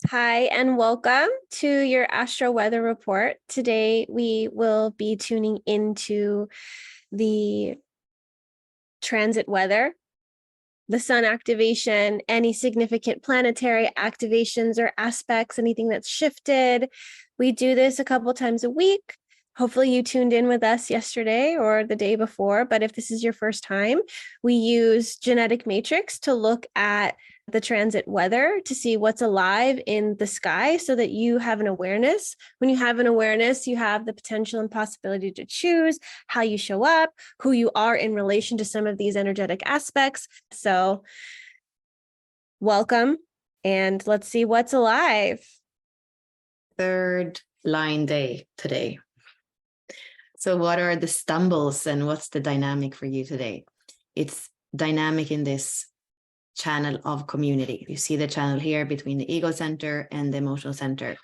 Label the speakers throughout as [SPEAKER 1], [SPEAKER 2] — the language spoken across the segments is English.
[SPEAKER 1] Hi, and welcome to your Astro weather report. Today, we will be tuning into the transit weather, the sun activation, any significant planetary activations or aspects, anything that's shifted. We do this a couple times a week. Hopefully you tuned in with us yesterday or the day before, but if this is your first time, we use genetic matrix to look at the transit weather to see what's alive in the sky so that you have an awareness. When you have an awareness, you have the potential and possibility to choose how you show up, who you are in relation to some of these energetic aspects. So welcome, and let's see what's alive.
[SPEAKER 2] Third line day today. So what are the stumbles and what's the dynamic for you today? It's dynamic in this channel of community. You see the channel here between the ego center and the emotional center.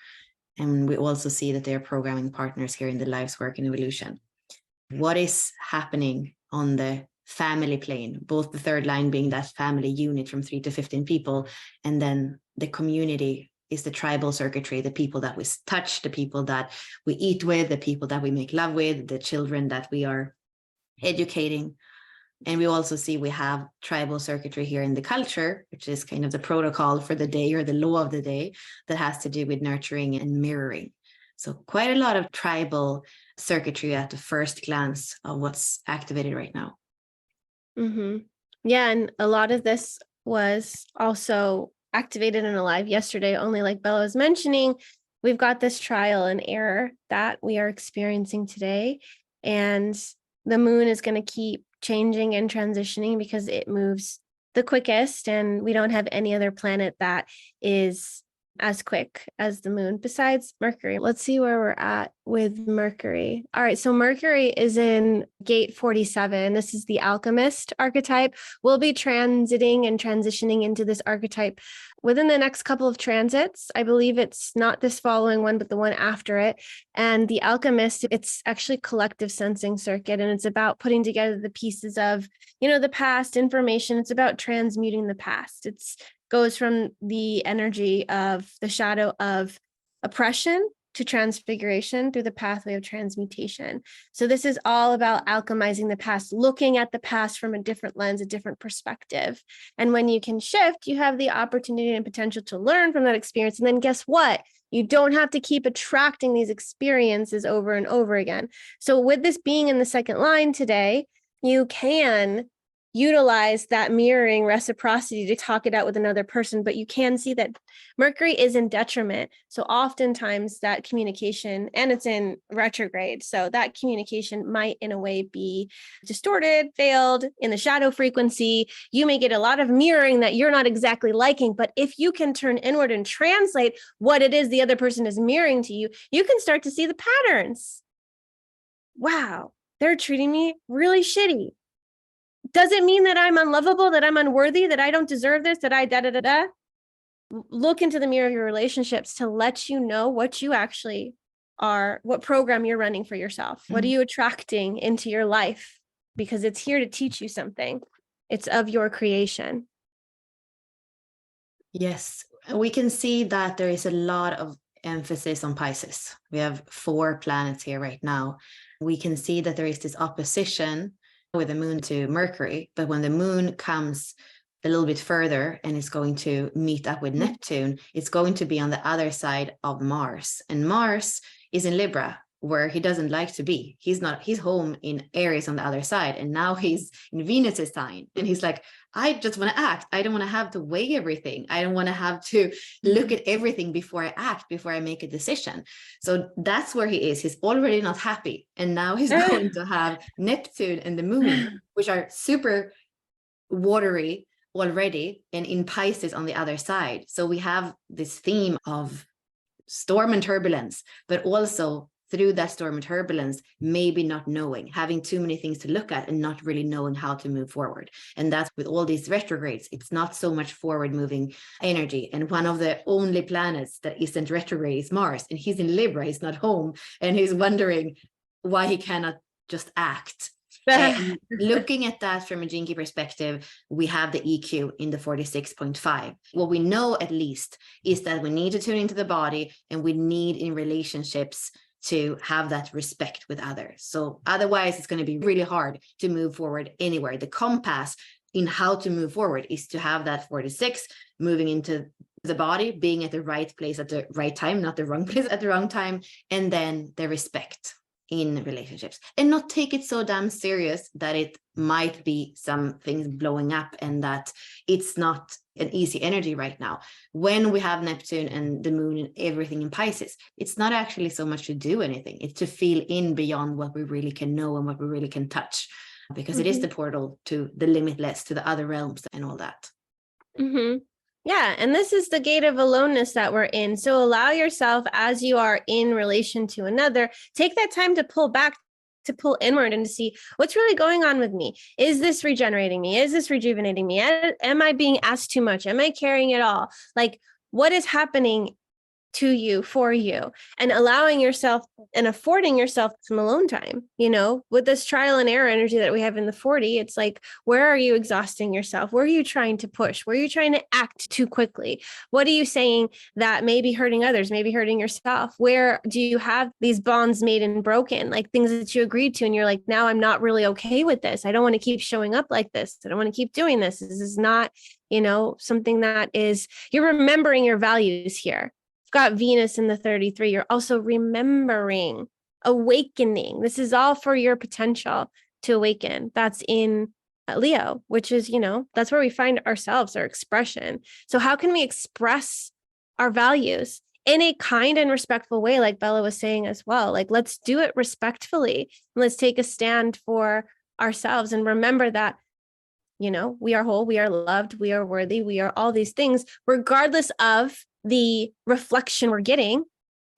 [SPEAKER 2] And we also see that they're programming partners here in the life's work and evolution. What is happening on the family plane, both the third line being that family unit from 3 to 15 people, and then the community is the tribal circuitry, the people that we touch, the people that we eat with, the people that we make love with, the children that we are educating. And we also see we have tribal circuitry here in the culture, which is kind of the protocol for the day or the law of the day that has to do with nurturing and mirroring. So quite a lot of tribal circuitry at the first glance of what's activated right now.
[SPEAKER 1] Yeah, and a lot of this was also activated and alive yesterday, only like Bella was mentioning, we've got this trial and error that we are experiencing today. And the moon is going to keep changing and transitioning because it moves the quickest, and we don't have any other planet that is as quick as the moon besides Mercury. Let's see where we're at with Mercury. All right, so Mercury is in gate 47. This is the alchemist archetype. We'll be transiting and transitioning into this archetype within the next couple of transits. I believe it's not this following one, but the one after it. And the alchemist, it's actually collective sensing circuit, and it's about putting together the pieces of, the past information. It's about transmuting the past. It's goes from the energy of the shadow of oppression to transfiguration through the pathway of transmutation. So this is all about alchemizing the past, looking at the past from a different lens, a different perspective. And when you can shift, you have the opportunity and potential to learn from that experience. And then guess what? You don't have to keep attracting these experiences over and over again. So with this being in the second line today, you can utilize that mirroring reciprocity to talk it out with another person, but you can see that Mercury is in detriment. So oftentimes that communication, and it's in retrograde, so that communication might in a way be distorted, veiled in the shadow frequency. You may get a lot of mirroring that you're not exactly liking, but if you can turn inward and translate what it is the other person is mirroring to you, you can start to see the patterns. Wow, they're treating me really shitty. Does it mean that I'm unlovable, that I'm unworthy, that I don't deserve this, that I da-da-da-da? Look into the mirror of your relationships to let you know what you actually are, what program you're running for yourself. What are you attracting into your life? Because it's here to teach you something. It's of your creation.
[SPEAKER 2] Yes, we can see that there is a lot of emphasis on Pisces. We have 4 planets here right now. We can see that there is this opposition with the moon to Mercury, but when the moon comes a little bit further and is going to meet up with Neptune, it's going to be on the other side of Mars. And Mars is in Libra, where he doesn't like to be. He's home in Aries on the other side. And now he's in Venus's sign. And he's like, I just want to act. I don't want to have to weigh everything. I don't want to have to look at everything before I act, before I make a decision. So that's where he is. He's already not happy. And now he's going to have Neptune and the moon, which are super watery already, and in Pisces on the other side. So we have this theme of storm and turbulence, but also through that storm and turbulence, maybe not knowing, having too many things to look at and not really knowing how to move forward. And that's with all these retrogrades, it's not so much forward moving energy. And one of the only planets that isn't retrograde is Mars, and he's in Libra, he's not home, and he's wondering why he cannot just act. And looking at that from a gene key perspective, we have the EQ in the 46.5. What we know at least is that we need to tune into the body, and we need in relationships to have that respect with others. So otherwise it's going to be really hard to move forward anywhere. The compass in how to move forward is to have that 46 moving into the body, being at the right place at the right time, not the wrong place at the wrong time, and then the respect in relationships, and not take it so damn serious that it might be some things blowing up and that it's not an easy energy right now. When we have Neptune and the moon and everything in Pisces, it's not actually so much to do anything. It's to feel in beyond what we really can know and what we really can touch, because it is the portal to the limitless, to the other realms and all that.
[SPEAKER 1] Yeah. And this is the gate of aloneness that we're in. So allow yourself, as you are in relation to another, take that time to pull back, to pull inward and to see what's really going on with me. Is this regenerating me? Is this rejuvenating me? Am I being asked too much? Am I carrying it all? Like, what is happening to you, for you, and allowing yourself and affording yourself some alone time, with this trial and error energy that we have in the 40, it's like, where are you exhausting yourself? Where are you trying to push? Where are you trying to act too quickly? What are you saying that may be hurting others, maybe hurting yourself? Where do you have these bonds made and broken, like things that you agreed to, and you're like, now I'm not really okay with this. I don't want to keep showing up like this. I don't want to keep doing this. This is not, something that is, you're remembering your values here. Got Venus in the 33. You're also remembering, awakening. This is all for your potential to awaken. That's in Leo, which is, that's where we find ourselves, our expression. So how can we express our values in a kind and respectful way? Like Bella was saying as well, like, let's do it respectfully. Let's take a stand for ourselves and remember that, we are whole, we are loved, we are worthy, we are all these things, regardless of the reflection we're getting.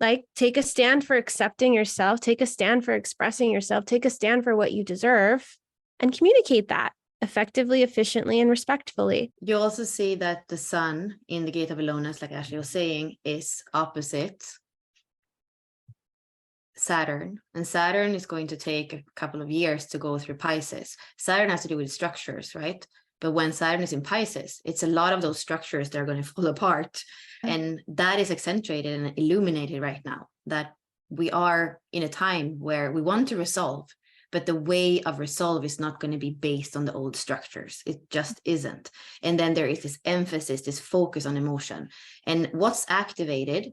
[SPEAKER 1] Like, take a stand for accepting yourself, take a stand for expressing yourself, take a stand for what you deserve, and communicate that effectively, efficiently, and respectfully.
[SPEAKER 2] You also see that the sun in the gate of aloneness, like Ashley was saying, is opposite Saturn, and Saturn is going to take a couple of years to go through Pisces. Saturn has to do with structures, right? But when Saturn is in Pisces, it's a lot of those structures that are going to fall apart. And that is accentuated and illuminated right now, that we are in a time where we want to resolve, but the way of resolve is not going to be based on the old structures. It just isn't. And then there is this emphasis, this focus on emotion. And what's activated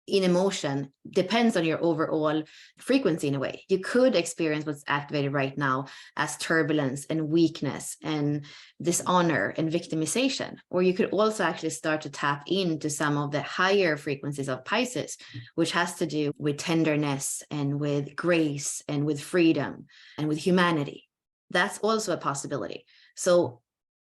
[SPEAKER 2] in emotion depends on your overall frequency in a way. You could experience what's activated right now as turbulence and weakness and dishonor and victimization, or you could also actually start to tap into some of the higher frequencies of Pisces, which has to do with tenderness and with grace and with freedom and with humanity. That's also a possibility. So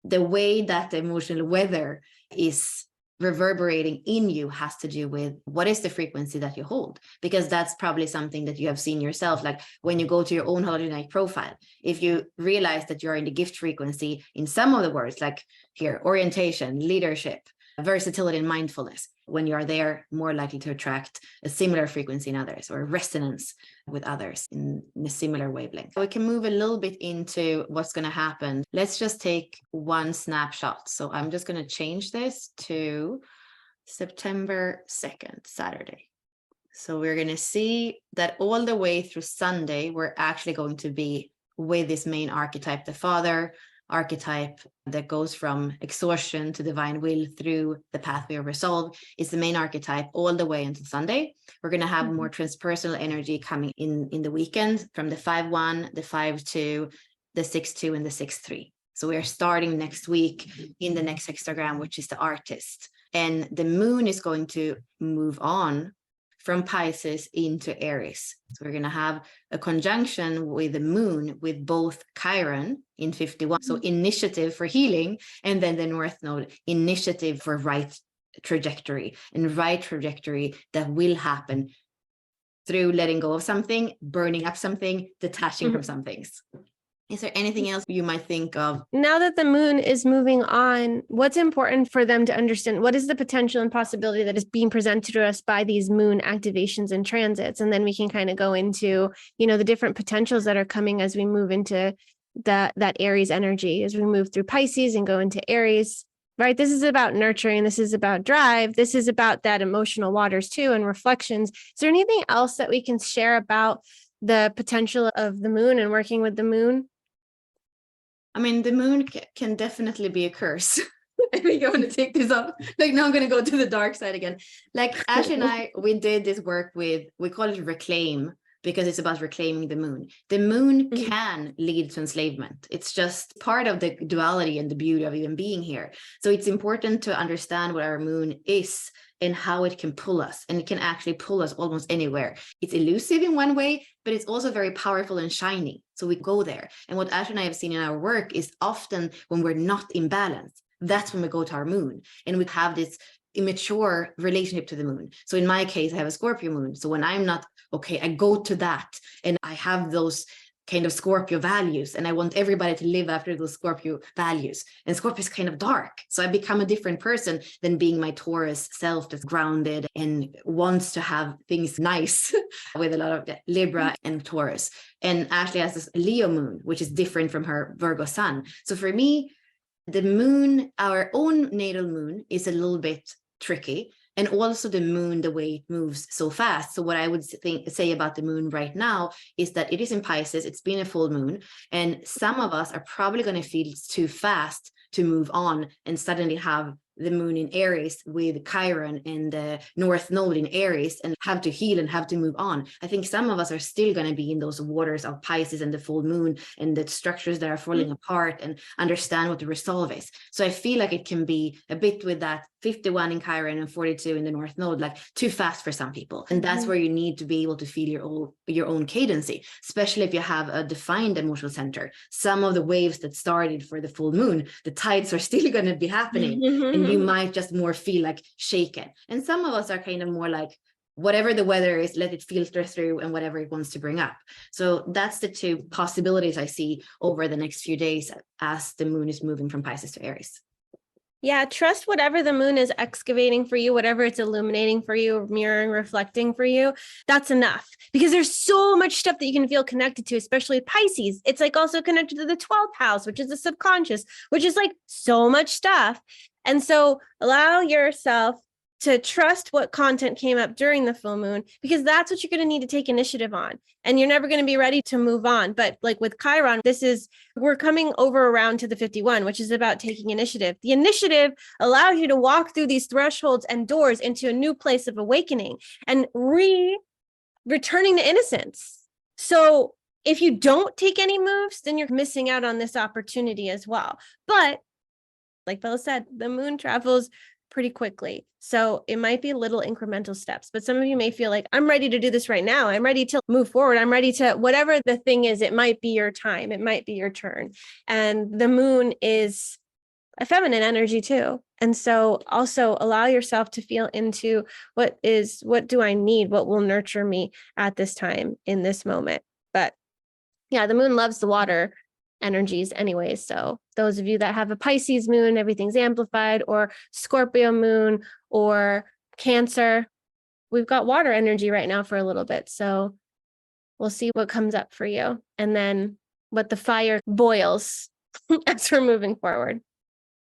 [SPEAKER 2] the way that the emotional weather is reverberating in you has to do with what is the frequency that you hold, because that's probably something that you have seen yourself. Like when you go to your own hologenetic profile, if you realize that you're in the gift frequency in some of the words, like here, orientation, leadership, versatility, and mindfulness, when you are there, more likely to attract a similar frequency in others, or resonance with others in a similar wavelength. So we can move a little bit into what's going to happen. Let's just take one snapshot. So I'm just going to change this to September 2nd, Saturday. So we're going to see that all the way through Sunday, we're actually going to be with this main archetype, the father archetype that goes from exhaustion to divine will through the pathway of resolve, is the main archetype all the way until Sunday. We're going to have more transpersonal energy coming in the weekend from the 5-1, the 5-2, the 6-2, and the 6-3. So we are starting next week in the next hexagram, which is the artist. And the moon is going to move on from Pisces into Aries. So we're going to have a conjunction with the moon with both Chiron in 51. So initiative for healing, and then the North Node, initiative for right trajectory, and right trajectory that will happen through letting go of something, burning up something, detaching from some things. Is there anything else you might think of?
[SPEAKER 1] Now that the moon is moving on, what's important for them to understand? What is the potential and possibility that is being presented to us by these moon activations and transits? And then we can kind of go into, the different potentials that are coming as we move into that Aries energy, as we move through Pisces and go into Aries, right? This is about nurturing. This is about drive. This is about that emotional waters too, and reflections. Is there anything else that we can share about the potential of the moon and working with the moon?
[SPEAKER 2] I mean, the moon can definitely be a curse. I think I'm going to take this up. Like, now I'm going to go to the dark side again. Like, Ash and I, we did this work with, we call it reclaim, because it's about reclaiming the moon. The moon can lead to enslavement. It's just part of the duality and the beauty of even being here. So it's important to understand what our moon is and how it can pull us. And it can actually pull us almost anywhere. It's elusive in one way, but it's also very powerful and shiny. So we go there. And what Ash and I have seen in our work is often when we're not in balance, that's when we go to our moon. And we have this immature relationship to the moon. So in my case, I have a Scorpio moon. So when I'm not okay, I go to that and I have those kind of Scorpio values, and I want everybody to live after those Scorpio values. And Scorpio is kind of dark. So I become a different person than being my Taurus self that's grounded and wants to have things nice with a lot of Libra and Taurus. And Ashley has this Leo moon, which is different from her Virgo sun. So for me, the moon, our own natal moon, is a little bit tricky. And also the moon, the way it moves so fast. So what I would say about the moon right now is that it is in Pisces. It's been a full moon. And some of us are probably going to feel it's too fast to move on and suddenly have the moon in Aries with Chiron and the North Node in Aries and have to heal and have to move on. I think some of us are still going to be in those waters of Pisces and the full moon and the structures that are falling apart and understand what the resolve is. So I feel like it can be a bit with that 51 in Chiron and 42 in the North Node, like too fast for some people. And that's where you need to be able to feel your own cadency, especially if you have a defined emotional center. Some of the waves that started for the full moon, the tides are still going to be happening. And you might just more feel like shaken. And some of us are kind of more like, whatever the weather is, let it filter through and whatever it wants to bring up. So that's the two possibilities I see over the next few days as the moon is moving from Pisces to Aries.
[SPEAKER 1] Yeah, trust whatever the moon is excavating for you, whatever it's illuminating for you, mirroring, reflecting for you. That's enough, because there's so much stuff that you can feel connected to, especially Pisces. It's like also connected to the 12th house, which is the subconscious, which is like so much stuff. And so allow yourself to trust what content came up during the full moon, because that's what you're going to need to take initiative on. And you're never going to be ready to move on. But like with Chiron, we're coming over around to the 51, which is about taking initiative. The initiative allows you to walk through these thresholds and doors into a new place of awakening and returning to innocence. So if you don't take any moves, then you're missing out on this opportunity as well. But like Bella said, the moon travels pretty quickly. So it might be little incremental steps, but some of you may feel like, I'm ready to do this right now. I'm ready to move forward. I'm ready to, whatever the thing is, it might be your time. It might be your turn. And the moon is a feminine energy too. And so also allow yourself to feel into what do I need? What will nurture me at this time in this moment? But yeah, the moon loves the water energies anyways. So those of you that have a Pisces moon, everything's amplified, or Scorpio moon or Cancer, we've got water energy right now for a little bit. So we'll see what comes up for you, and then what the fire boils as we're moving forward.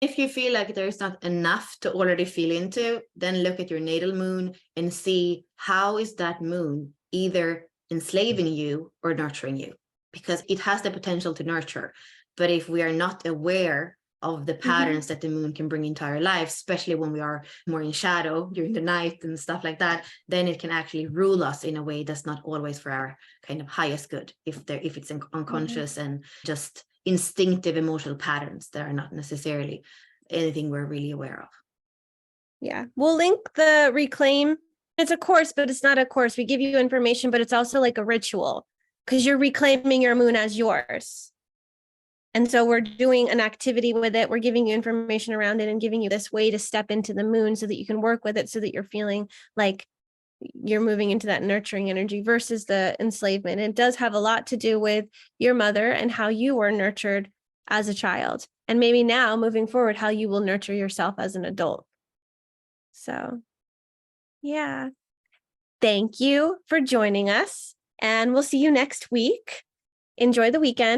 [SPEAKER 2] If you feel like there's not enough to already feel into, then look at your natal moon and see how is that moon either enslaving you or nurturing you, because it has the potential to nurture. But if we are not aware of the patterns that the moon can bring into our life, especially when we are more in shadow during the night and stuff like that, then it can actually rule us in a way that's not always for our kind of highest good, if it's unconscious and just instinctive emotional patterns that are not necessarily anything we're really aware of.
[SPEAKER 1] Yeah, we'll link the reclaim. It's a course, but it's not a course. We give you information, but it's also like a ritual, because you're reclaiming your moon as yours. And so we're doing an activity with it. We're giving you information around it and giving you this way to step into the moon so that you can work with it, so that you're feeling like you're moving into that nurturing energy versus the enslavement. It does have a lot to do with your mother and how you were nurtured as a child. And maybe now moving forward, how you will nurture yourself as an adult. So, yeah. Thank you for joining us. And we'll see you next week. Enjoy the weekend.